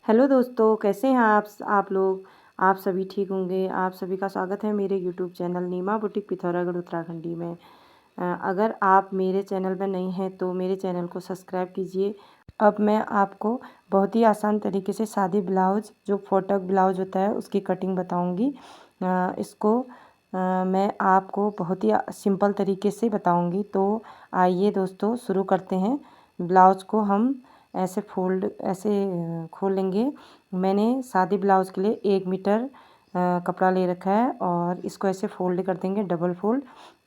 Hello दोस्तों, कैसे हैं आप लोग। आप सभी ठीक होंगे। आप सभी का स्वागत है मेरे यूट्यूब चैनल नीमा बुटीक पिथौरागढ़ उत्तराखंडी में। अगर आप मेरे चैनल पर नए हैं तो मेरे चैनल को सब्सक्राइब कीजिए। अब मैं आपको बहुत ही आसान तरीके से सादी ब्लाउज जो फोटक ब्लाउज होता है उसकी कटिंग बताऊंगी। इसको मैं आपको बहुत ही सिंपल तरीके से बताऊंगी। तो आइए दोस्तों शुरू करते हैं। ब्लाउज को हम ऐसे खोल लेंगे। मैंने सादी ब्लाउज़ के लिए 1 मीटर कपड़ा ले रखा है और इसको ऐसे फोल्ड कर देंगे, डबल फोल्ड।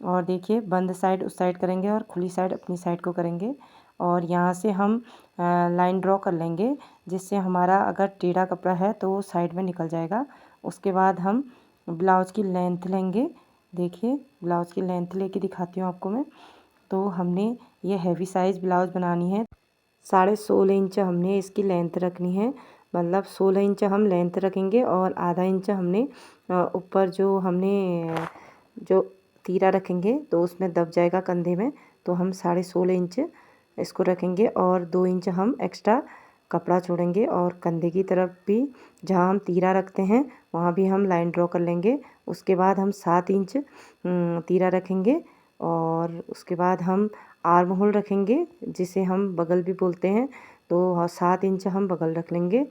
और देखिए, बंद साइड उस साइड करेंगे और खुली साइड अपनी साइड को करेंगे। और यहाँ से हम लाइन ड्रॉ कर लेंगे, जिससे हमारा अगर टेढ़ा कपड़ा है तो वो साइड में निकल जाएगा। उसके बाद हम ब्लाउज़ की लेंथ लेंगे। देखिए, ब्लाउज़ की लेंथ लेके दिखाती हूँ आपको मैं। तो हमने ये हैवी साइज़ ब्लाउज़ बनानी है। 16.5 इंच हमने इसकी लेंथ रखनी है। मतलब 16 इंच हम लेंथ रखेंगे और आधा इंच हमने ऊपर जो तीरा रखेंगे तो उसमें दब जाएगा कंधे में। तो हम 16.5 इंच इसको रखेंगे और 2 इंच हम एक्स्ट्रा कपड़ा छोड़ेंगे। और कंधे की तरफ भी जहाँ हम तीरा रखते हैं वहाँ भी हम लाइन ड्रॉ कर लेंगे। उसके बाद हम 7 इंच तीरा रखेंगे और उसके बाद हम आर्म होल रखेंगे, जिसे हम बगल भी बोलते हैं। तो 7 इंच हम बगल रख लेंगे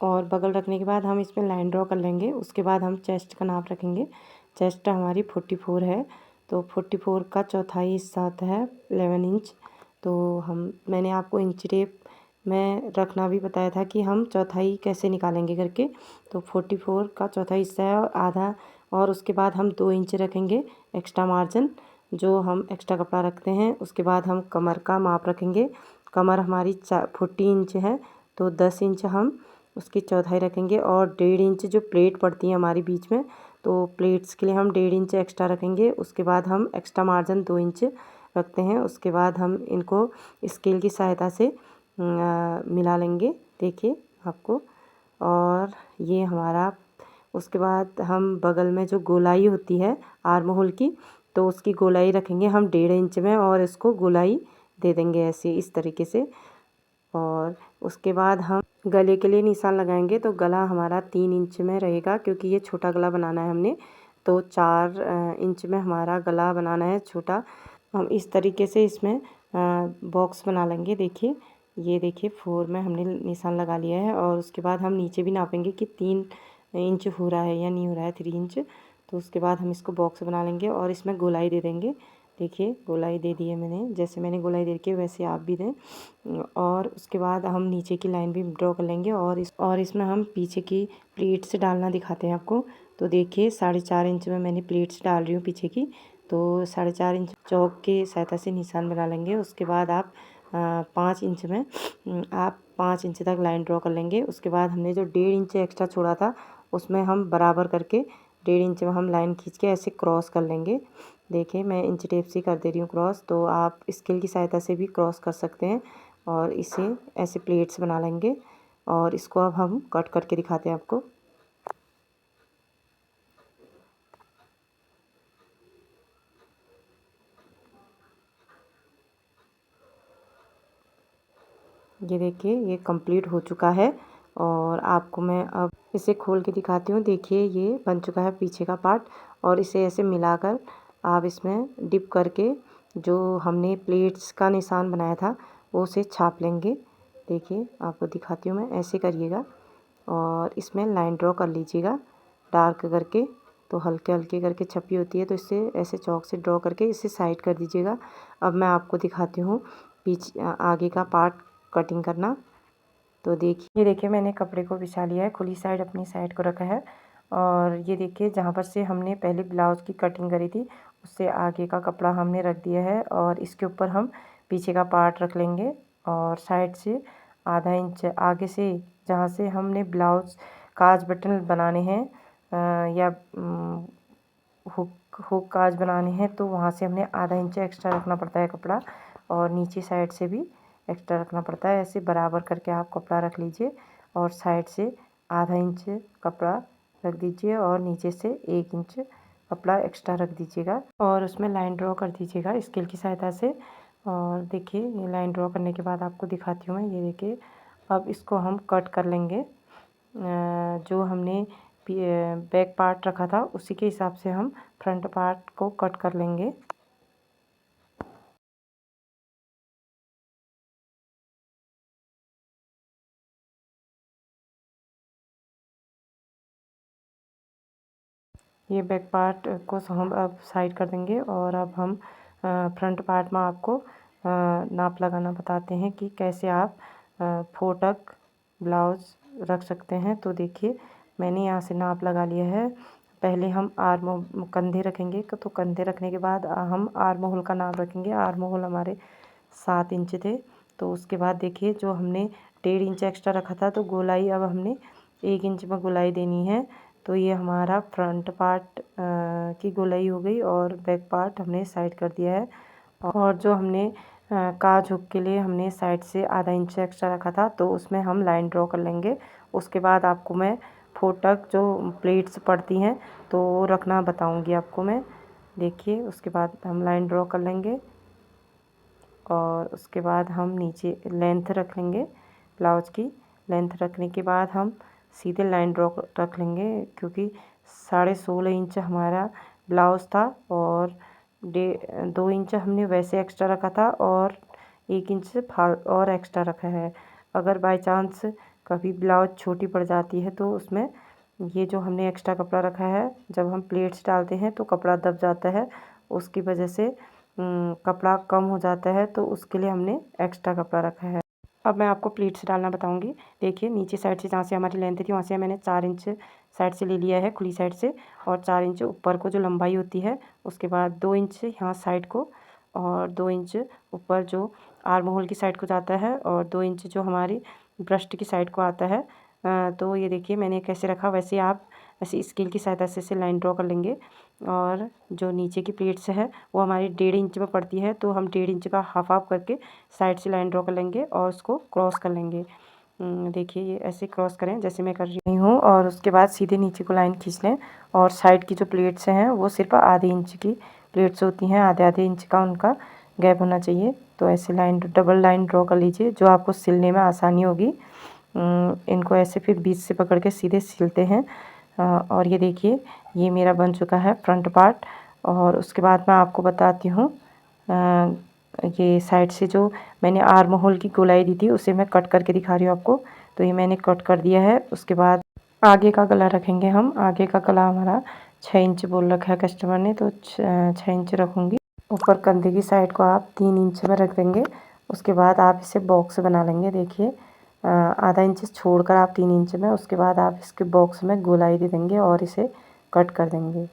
और बगल रखने के बाद हम इसमें लाइन ड्रॉ कर लेंगे। उसके बाद हम चेस्ट का नाप रखेंगे। चेस्ट हमारी 44 है, तो 44 का चौथाई हिस्सा होता है 11 इंच। तो मैंने आपको इंच टेप में रखना भी बताया था कि हम चौथाई कैसे निकालेंगे करके। तो 44 का चौथाई हिस्सा है और आधा। और उसके बाद हम 2 इंच रखेंगे एक्स्ट्रा मार्जिन, जो हम एक्स्ट्रा कपड़ा रखते हैं। उसके बाद हम कमर का माप रखेंगे। कमर हमारी 40 इंच है, तो 10 इंच हम उसकी चौथाई रखेंगे। और 1.5 इंच जो प्लेट पड़ती है हमारी बीच में, तो प्लेट्स के लिए हम 1.5 इंच एक्स्ट्रा रखेंगे। उसके बाद हम एक्स्ट्रा मार्जिन 2 इंच रखते हैं। उसके बाद हम इनको स्केल की सहायता से मिला लेंगे, देखिए आपको। और ये हमारा, उसके बाद हम बगल में जो गोलाई होती है आर्म होल की, तो उसकी गोलाई रखेंगे हम 1.5 इंच में और इसको गोलाई दे देंगे ऐसे इस तरीके से। और उसके बाद हम गले के लिए निशान लगाएंगे। तो गला हमारा 3 इंच में रहेगा, क्योंकि ये छोटा गला बनाना है हमने। तो 4 इंच में हमारा गला बनाना है छोटा। हम इस तरीके से इसमें बॉक्स बना लेंगे। देखिए, ये देखिए 4 में हमने निशान लगा लिया है। और उसके बाद हम नीचे भी नापेंगे कि 3 इंच हो रहा है या नहीं हो रहा है, 3 इंच। तो उसके बाद हम इसको बॉक्स बना लेंगे और इसमें गोलाई दे देंगे। देखिए, गोलाई दे दी है मैंने। जैसे मैंने गोलाई दे रखी है वैसे आप भी दें। और उसके बाद हम नीचे की लाइन भी ड्रॉ कर लेंगे और इसमें हम पीछे की प्लीट्स डालना दिखाते हैं आपको। तो देखिए, 4.5 इंच में मैंने प्लीट्स डाल रही हूँ पीछे की। तो 4.5 इंच चौक की सहायता से निशान बना लेंगे। उसके बाद आप 5 इंच में आप 5 इंच तक लाइन ड्रॉ कर लेंगे। उसके बाद हमने जो 1.5 इंच एक्स्ट्रा छोड़ा था उसमें हम बराबर करके 1.5 इंच में हम लाइन खींच के ऐसे क्रॉस कर लेंगे। देखिए, मैं इंच टेप से कर दे रही हूँ क्रॉस, तो आप स्केल की सहायता से भी क्रॉस कर सकते हैं। और इसे ऐसे प्लेट्स बना लेंगे और इसको अब हम कट करके दिखाते हैं आपको। ये देखिए, ये कंप्लीट हो चुका है और आपको मैं अब इसे खोल के दिखाती हूँ। देखिए, ये बन चुका है पीछे का पार्ट। और इसे ऐसे मिलाकर आप इसमें डिप करके जो हमने प्लेट्स का निशान बनाया था वो उसे छाप लेंगे। देखिए, आपको दिखाती हूँ मैं, ऐसे करिएगा और इसमें लाइन ड्रॉ कर लीजिएगा डार्क करके। तो हल्के हल्के करके छपी होती है, तो इससे ऐसे चौक से ड्रॉ करके इसे साइड कर दीजिएगा। अब मैं आपको दिखाती हूँ आगे का पार्ट कटिंग करना। तो देखिए मैंने कपड़े को बिछा लिया है, खुली साइड अपनी साइड को रखा है। और ये देखिए, जहाँ पर से हमने पहले ब्लाउज़ की कटिंग करी थी उससे आगे का कपड़ा हमने रख दिया है और इसके ऊपर हम पीछे का पार्ट रख लेंगे। और साइड से आधा इंच आगे से, जहाँ से हमने ब्लाउज़ काज बटन बनाने हैं या हुक हुक काज बनाने हैं, तो वहाँ से हमने आधा इंच एक्स्ट्रा रखना पड़ता है कपड़ा। और नीचे साइड से भी एक्स्ट्रा रखना पड़ता है। ऐसे बराबर करके आप कपड़ा रख लीजिए और साइड से आधा इंच कपड़ा रख दीजिए और नीचे से 1 इंच कपड़ा एक्स्ट्रा रख दीजिएगा और उसमें लाइन ड्रॉ कर दीजिएगा स्केल की सहायता से। और देखिए, ये लाइन ड्रॉ करने के बाद आपको दिखाती हूँ मैं। ये देखिए, अब इसको हम कट कर लेंगे। जो हमने बैक पार्ट रखा था उसी के हिसाब से हम फ्रंट पार्ट को कट कर लेंगे। ये बैक पार्ट को हम अब साइड कर देंगे और अब हम फ्रंट पार्ट में आपको नाप लगाना बताते हैं कि कैसे आप 4 तक ब्लाउज़ रख सकते हैं। तो देखिए, मैंने यहाँ से नाप लगा लिया है। पहले हम आर्म कंधे रखेंगे, तो कंधे रखने के बाद हम आर्म होल का नाप रखेंगे। आर्म होल हमारे 7 इंच थे। तो उसके बाद देखिए, जो हमने 1.5 इंच एक्स्ट्रा रखा था, तो गोलाई अब हमने 1 इंच में गोलाई देनी है। तो ये हमारा फ्रंट पार्ट की गोलाई हो गई और बैक पार्ट हमने साइड कर दिया है। और जो हमने काज हुक के लिए हमने साइड से आधा इंच एक्स्ट्रा रखा था, तो उसमें हम लाइन ड्रॉ कर लेंगे। उसके बाद आपको मैं 4 तक जो प्लेट्स पड़ती हैं तो वो रखना बताऊंगी आपको मैं। देखिए, उसके बाद हम लाइन ड्रॉ कर लेंगे और उसके बाद हम नीचे लेंथ रख लेंगे। ब्लाउज की लेंथ रखने के बाद हम सीधे लाइन ड्रॉ रख लेंगे, क्योंकि 16.5 इंच हमारा ब्लाउज़ था और 2 इंच हमने वैसे एक्स्ट्रा रखा था और 1 इंच और एक्स्ट्रा रखा है। अगर बाय चांस कभी ब्लाउज छोटी पड़ जाती है तो उसमें ये जो हमने एक्स्ट्रा कपड़ा रखा है, जब हम प्लेट्स डालते हैं तो कपड़ा दब जाता है, उसकी वजह से कपड़ा कम हो जाता है, तो उसके लिए हमने एक्स्ट्रा कपड़ा रखा है। अब मैं आपको प्लीट्स डालना बताऊंगी। देखिए, नीचे साइड से जहाँ से हमारी लेंथ थी वहाँ से मैंने 4 इंच साइड से ले लिया है, खुली साइड से, और 4 इंच ऊपर को जो लंबाई होती है। उसके बाद 2 इंच यहाँ साइड को और 2 इंच ऊपर जो आर्म होल की साइड को जाता है और 2 इंच जो हमारी ब्रस्ट की साइड को आता है। तो ये देखिए, मैंने कैसे रखा, वैसे आप ऐसे स्केल की सहायता से लाइन ड्रॉ कर लेंगे। और जो नीचे की प्लेट्स है वो हमारी 1.5 इंच में पड़ती है, तो हम 1.5 इंच का हाफ हाफ करके साइड से लाइन ड्रॉ कर लेंगे और उसको क्रॉस कर लेंगे। देखिए, ये ऐसे क्रॉस करें जैसे मैं कर रही हूँ और उसके बाद सीधे नीचे को लाइन खींच लें। और साइड की जो प्लेट्स हैं वो सिर्फ आधे इंच की प्लेट्स होती हैं, आधे आधे इंच का उनका गैप होना चाहिए। तो ऐसे लाइन डबल लाइन ड्रॉ कर लीजिए, जो आपको सिलने में आसानी होगी। इनको ऐसे फिर बीच से पकड़ के सीधे सिलते हैं। और ये देखिए, ये मेरा बन चुका है फ्रंट पार्ट। और उसके बाद मैं आपको बताती हूँ, ये साइड से जो मैंने आर्म होल की गोलाई दी थी उसे मैं कट करके दिखा रही हूँ आपको। तो ये मैंने कट कर दिया है। उसके बाद आगे का गला रखेंगे हम। आगे का गला हमारा 6 इंच बोल रखा है कस्टमर ने, तो 6 इंच रखूँगी। ऊपर कंधे की साइड को आप 3 इंच में रख देंगे। उसके बाद आप इसे बॉक्स बना लेंगे। देखिए, आधा इंच छोड़कर आप 3 इंच में, उसके बाद आप इसके बॉक्स में गोलाई दे देंगे और इसे कट कर देंगे।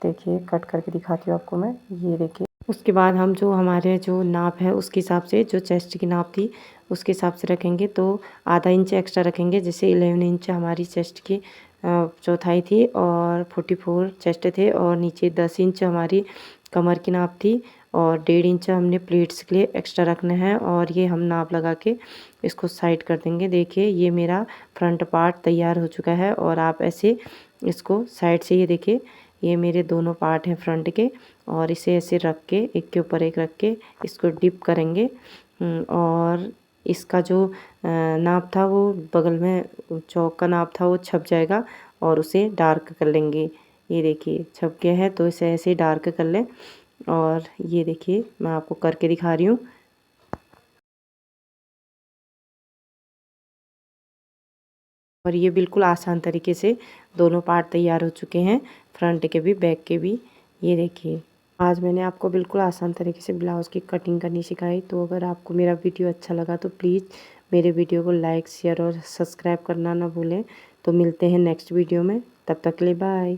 देखिए, कट करके दिखाती हूँ आपको मैं। ये देखिए, उसके बाद हम जो हमारे जो नाप है उसके हिसाब से, जो चेस्ट की नाप थी उसके हिसाब से रखेंगे, तो आधा इंच एक्स्ट्रा रखेंगे। जैसे 11 इंच हमारी चेस्ट की चौथाई थी और 44 चेस्ट थे, और नीचे 10 इंच हमारी कमर की नाप थी और 1.5 इंच हमने प्लेट्स के लिए एक्स्ट्रा रखना है। और ये हम नाप लगा के इसको साइड कर देंगे। देखिए, ये मेरा फ्रंट पार्ट तैयार हो चुका है। और आप ऐसे इसको साइड से, ये देखिए, ये मेरे दोनों पार्ट हैं फ्रंट के, और इसे ऐसे रख के एक के ऊपर एक रख के इसको डिप करेंगे। और इसका जो नाप था वो बगल में चौक का नाप था वो छप जाएगा और उसे डार्क कर लेंगे। ये देखिए, छप गया है, तो इसे ऐसे डार्क कर लें। और ये देखिए, मैं आपको करके दिखा रही हूँ। और ये बिल्कुल आसान तरीके से दोनों पार्ट तैयार हो चुके हैं, फ्रंट के भी बैक के भी। ये देखिए, आज मैंने आपको बिल्कुल आसान तरीके से ब्लाउज़ की कटिंग करनी सिखाई। तो अगर आपको मेरा वीडियो अच्छा लगा तो प्लीज़ मेरे वीडियो को लाइक, शेयर और सब्सक्राइब करना ना भूलें। तो मिलते हैं नेक्स्ट वीडियो में, तब तक के लिए बाय।